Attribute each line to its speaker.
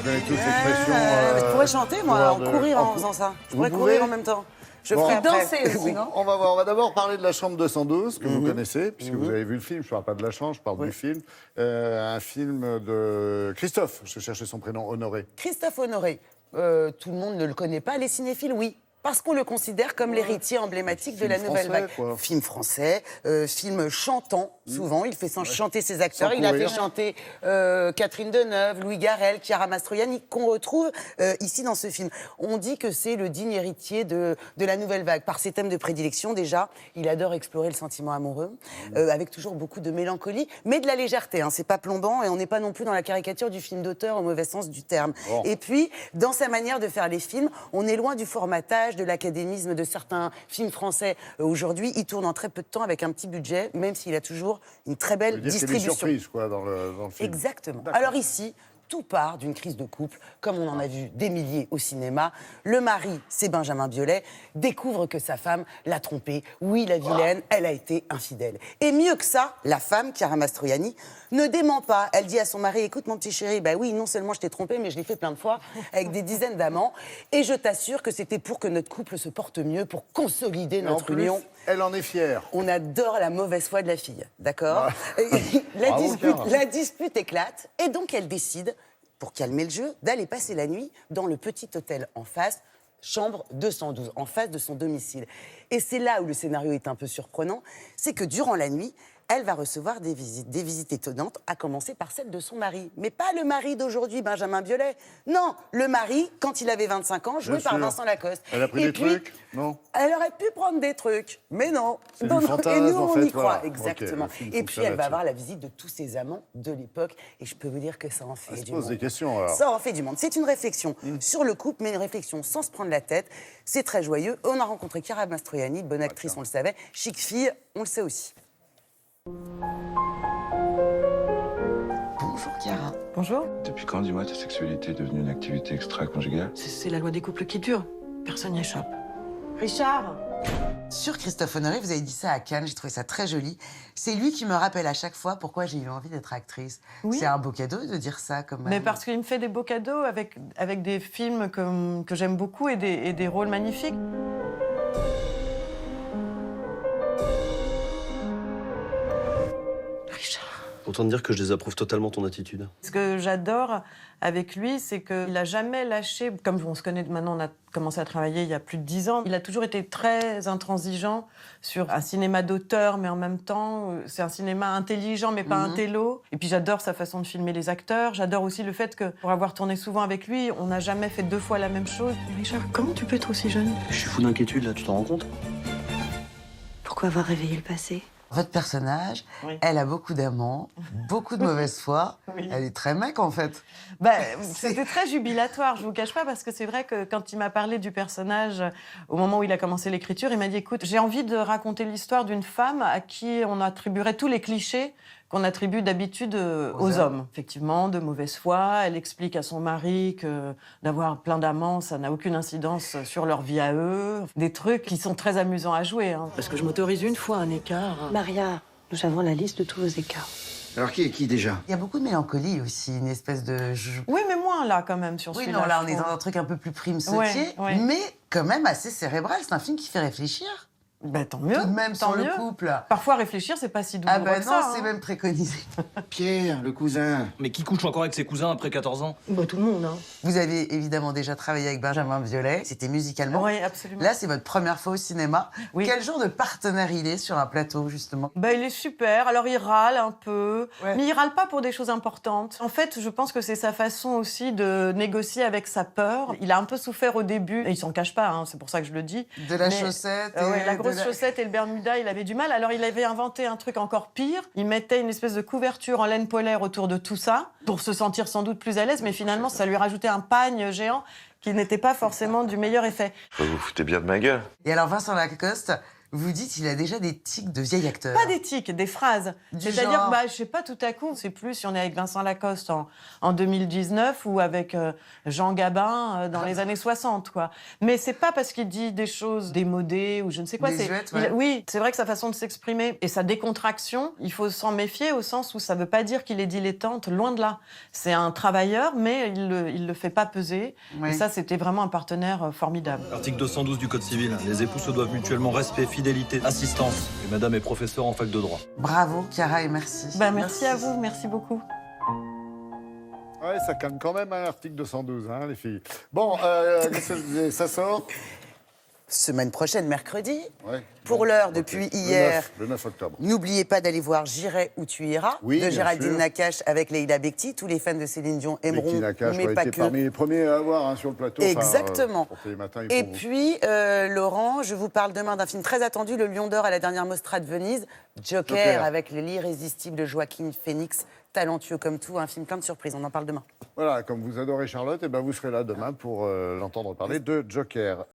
Speaker 1: connaît toute l'expression.
Speaker 2: Je pourrais chanter, moi, courir en
Speaker 1: cou-
Speaker 2: faisant ça. Je
Speaker 1: Vous
Speaker 2: pourrais
Speaker 1: pouvez
Speaker 2: courir en même temps. Je
Speaker 1: Bon,
Speaker 2: ferais
Speaker 1: après,
Speaker 2: danser aussi, non?
Speaker 1: On va voir. On va d'abord parler de La Chambre 212, que vous connaissez, puisque vous avez vu le film. Je ne parle pas de La Chambre, je parle du film. Un film de Christophe, je cherchais son prénom, Honoré.
Speaker 2: Christophe Honoré. Tout le monde ne le connaît pas. Les cinéphiles, oui. Parce qu'on le considère comme l'héritier emblématique de la nouvelle vague. Film français, film chantant, souvent. Il fait chanter ses acteurs. Il a fait chanter Catherine Deneuve, Louis Garrel, Chiara Mastroianni, qu'on retrouve ici dans ce film. On dit que c'est le digne héritier de la nouvelle vague. Par ses thèmes de prédilection, déjà, il adore explorer le sentiment amoureux, avec toujours beaucoup de mélancolie, mais de la légèreté. Hein. C'est pas plombant et on n'est pas non plus dans la caricature du film d'auteur au mauvais sens du terme. Bon. Et puis, dans sa manière de faire les films, on est loin du formatage, de l'académisme de certains films français aujourd'hui. Il tourne en très peu de temps avec un petit budget, même s'il a toujours une très belle distribution.
Speaker 1: C'est des surprises, quoi, dans le film.
Speaker 2: Exactement. Alors ici, tout part d'une crise de couple, comme on en a vu des milliers au cinéma. Le mari, c'est Benjamin Biolay, découvre que sa femme l'a trompé. Oui, la vilaine, elle a été infidèle. Et mieux que ça, la femme, Chiara Mastroianni, ne dément pas. Elle dit à son mari, écoute mon petit chéri, bah oui, non seulement je t'ai trompé, mais je l'ai fait plein de fois, avec des dizaines d'amants. Et je t'assure que c'était pour que notre couple se porte mieux, pour consolider notre union.
Speaker 1: Elle en est fière.
Speaker 2: On adore la mauvaise foi de la fille, d'accord? La dispute éclate, et donc elle décide, pour calmer le jeu, d'aller passer la nuit dans le petit hôtel en face, chambre 212, en face de son domicile. Et c'est là où le scénario est un peu surprenant, c'est que durant la nuit, elle va recevoir des visites étonnantes, à commencer par celle de son mari. Mais pas le mari d'aujourd'hui, Benjamin Biolay. Non, le mari, quand il avait 25 ans, joué par Vincent Lacoste.
Speaker 1: Elle a pris des trucs? Non.
Speaker 2: Elle aurait pu prendre des trucs, mais non.
Speaker 1: C'est du fantasme,
Speaker 2: et nous, on y croit,
Speaker 1: voilà.
Speaker 2: exactement.
Speaker 1: Okay,
Speaker 2: et puis, elle va avoir la visite de tous ses amants de l'époque. Et je peux vous dire que ça en fait du monde.
Speaker 1: Se pose des questions, alors.
Speaker 2: Ça en fait du monde. C'est une réflexion sur le couple, mais une réflexion sans se prendre la tête. C'est très joyeux. On a rencontré Chiara Mastroianni, bonne actrice, on le savait. Chic fille, on le sait aussi. Bonjour Chiara.
Speaker 3: Bonjour.
Speaker 4: Depuis quand, dis-moi, ta sexualité est devenue une activité extra-conjugale?
Speaker 3: C'est la loi des couples qui dure. Personne n'y échappe. Richard!
Speaker 2: Sur Christophe Honoré, vous avez dit ça à Cannes, j'ai trouvé ça très joli. C'est lui qui me rappelle à chaque fois pourquoi j'ai eu envie d'être actrice. Oui. C'est un beau cadeau de dire ça quand même.
Speaker 3: Mais parce qu'il me fait des beaux cadeaux avec des films que j'aime beaucoup et des rôles magnifiques.
Speaker 5: Autant te dire que je désapprouve totalement ton attitude.
Speaker 3: Ce que j'adore avec lui, c'est qu'il n'a jamais lâché... Comme on se connaît maintenant, on a commencé à travailler il y a plus de 10 ans. Il a toujours été très intransigeant sur un cinéma d'auteur, mais en même temps, c'est un cinéma intelligent, mais pas intello. Et puis j'adore sa façon de filmer les acteurs. J'adore aussi le fait que, pour avoir tourné souvent avec lui, on n'a jamais fait 2 fois la même chose.
Speaker 6: Richard, comment tu peux être aussi jeune?
Speaker 5: Je suis fou d'inquiétude, là, tu t'en rends compte?
Speaker 6: Pourquoi avoir réveillé le passé?
Speaker 2: Votre personnage, elle a beaucoup d'amants, beaucoup de mauvaise foi. Elle est très mec, en fait.
Speaker 3: C'était très jubilatoire, je vous cache pas, parce que c'est vrai que quand il m'a parlé du personnage, au moment où il a commencé l'écriture, il m'a dit, écoute, j'ai envie de raconter l'histoire d'une femme à qui on attribuerait tous les clichés qu'on attribue d'habitude aux hommes. Effectivement, de mauvaise foi. Elle explique à son mari que d'avoir plein d'amants, ça n'a aucune incidence sur leur vie à eux. Des trucs qui sont très amusants à jouer. Hein.
Speaker 6: Parce que je m'autorise une fois un écart. Maria, nous avons la liste de tous vos écarts.
Speaker 7: Alors qui est qui déjà?
Speaker 2: Il y a beaucoup de mélancolie aussi, une espèce de...
Speaker 3: Oui, mais moins là quand même sur celui-là.
Speaker 2: Oui, non, là on est dans un truc un peu plus prime-sautier, mais quand même assez cérébral. C'est un film qui fait réfléchir.
Speaker 3: Tant mieux.
Speaker 2: Tout de même sur le couple.
Speaker 3: Parfois, réfléchir, c'est pas si douloureux que ça.
Speaker 2: Non, c'est même préconisé.
Speaker 7: Pierre, le cousin.
Speaker 5: Mais qui couche encore avec ses cousins après 14 ans?
Speaker 6: Tout le monde, hein.
Speaker 2: Vous avez évidemment déjà travaillé avec Benjamin Biolay. C'était musicalement.
Speaker 3: Oui, absolument.
Speaker 2: Là, c'est votre première fois au cinéma.
Speaker 3: Oui.
Speaker 2: Quel genre de partenaire il est sur un plateau, justement?
Speaker 3: Il est super. Alors, il râle un peu. Ouais. Mais il râle pas pour des choses importantes. En fait, je pense que c'est sa façon aussi de négocier avec sa peur. Il a un peu souffert au début. Et il s'en cache pas, hein, c'est pour ça que je le dis.
Speaker 2: De la chaussette.
Speaker 3: La grosse chaussette et le bermuda, il avait du mal. Alors, il avait inventé un truc encore pire. Il mettait une espèce de couverture en laine polaire autour de tout ça pour se sentir sans doute plus à l'aise. Mais finalement, ça lui rajoutait un pagne géant qui n'était pas forcément du meilleur effet.
Speaker 4: Vous vous foutez bien de ma gueule.
Speaker 2: Et alors, Vincent Lacoste, Vous dites il a déjà des tics de vieil acteur.
Speaker 3: Pas des tics, des phrases.
Speaker 2: Du
Speaker 3: C'est-à-dire,
Speaker 2: genre
Speaker 3: je sais pas, tout à coup, on sait plus si on est avec Vincent Lacoste en 2019 ou avec Jean Gabin dans les années 60, quoi. Mais c'est pas parce qu'il dit des choses démodées ou je ne sais quoi.
Speaker 2: Désuètes, ouais.
Speaker 3: Oui, c'est vrai que sa façon de s'exprimer et sa décontraction, il faut s'en méfier au sens où ça veut pas dire qu'il est dilettante, loin de là. C'est un travailleur, mais il le fait pas peser.
Speaker 2: Oui.
Speaker 3: Et ça, c'était vraiment un partenaire formidable.
Speaker 5: Article 212 du Code civil. Les époux se doivent mutuellement respect, fidélité, assistance. Et madame est professeure en fac de droit.
Speaker 2: Bravo, Chiara, et merci.
Speaker 3: Merci à vous, merci beaucoup.
Speaker 1: Ouais, ça calme quand même un article 212, hein, les filles. Bon, qu'est-ce que je disais, ça sort
Speaker 2: Semaine prochaine, mercredi.
Speaker 1: Ouais.
Speaker 2: Pour
Speaker 1: Bon,
Speaker 2: l'heure,
Speaker 1: ok.
Speaker 2: depuis hier.
Speaker 1: Le 9 octobre.
Speaker 2: N'oubliez pas d'aller voir J'irai où tu iras
Speaker 1: Oui,
Speaker 2: de
Speaker 1: bien
Speaker 2: Géraldine
Speaker 1: sûr.
Speaker 2: Nakache avec Leïla Bekti. Tous les fans de Céline Dion aimeront,
Speaker 1: Betty Nakache
Speaker 2: mais
Speaker 1: a
Speaker 2: pas
Speaker 1: été
Speaker 2: que.
Speaker 1: parmi les premiers à avoir hein, sur le plateau.
Speaker 2: Exactement.
Speaker 1: Pour les matins,
Speaker 2: Et puis, Laurent, je vous parle demain d'un film très attendu, Le Lion d'Or à la dernière Mostra de Venise, Joker, avec l'irrésistible de Joaquin Phoenix, talentueux comme tout, un film plein de surprises. On en parle demain.
Speaker 1: Voilà, comme vous adorez Charlotte, et ben vous serez là demain pour l'entendre parler de Joker.